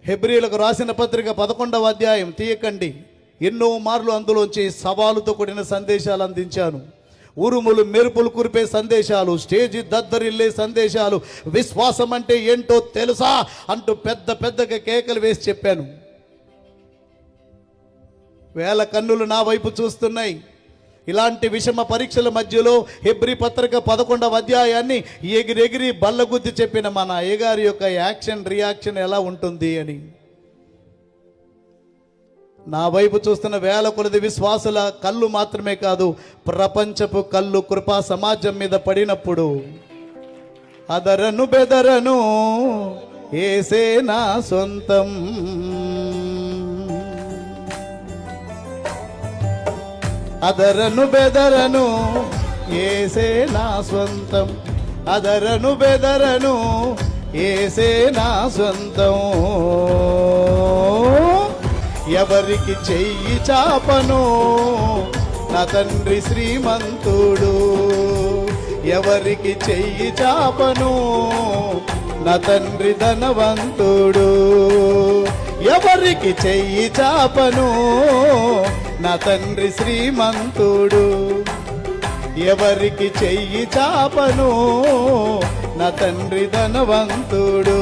హెబ్రీలకు రాసిన పత్రిక 11వ అధ్యాయం తీయకండి. ఎన్నో మార్లు అందులోంచి సవాలుతో కూడిన సందేశాలు అందించాను. ఉరుములు మెరుపులు కురిపే సందేశాలు, స్టేజి దద్దరిల్లే సందేశాలు, విశ్వాసం అంటే ఏంటో తెలుసా అంటూ పెద్ద పెద్దగా కేకలు వేసి చెప్పాను. వేల కన్నులు నా వైపు చూస్తున్నాయి. ఇలాంటి విషమ పరీక్షల మధ్యలో హెబ్రీ పత్రిక 11వ అధ్యాయాన్ని ఎగిరెగిరి బల్లగుద్ది చెప్పిన మన అయ్యగారి యొక్క యాక్షన్ రియాక్షన్ ఎలా ఉంటుంది అని. నా వైపు చూస్తున్న వేల కొలది విశ్వాసుల కళ్ళు మాత్రమే కాదు, ప్రపంచపు కళ్ళు కృపా సమాజం మీద పడినప్పుడు అదరను బెదరను ఏసే నా సొంతం, అదరను బెదరను ఏసే నా సొంతం, అదరను బెదరను ఏసే నా సొంతం. ఎవరికి చెయ్యి చాపను నా తండ్రి శ్రీమంతుడు, ఎవరికి చెయ్యి చాపను నా తండ్రి ధనవంతుడు, ఎవరికి చెయ్యి చాపను నా తండ్రి శ్రీమంతుడు, ఎవరికి చెయ్యి చాపను నా తండ్రి ధనవంతుడు.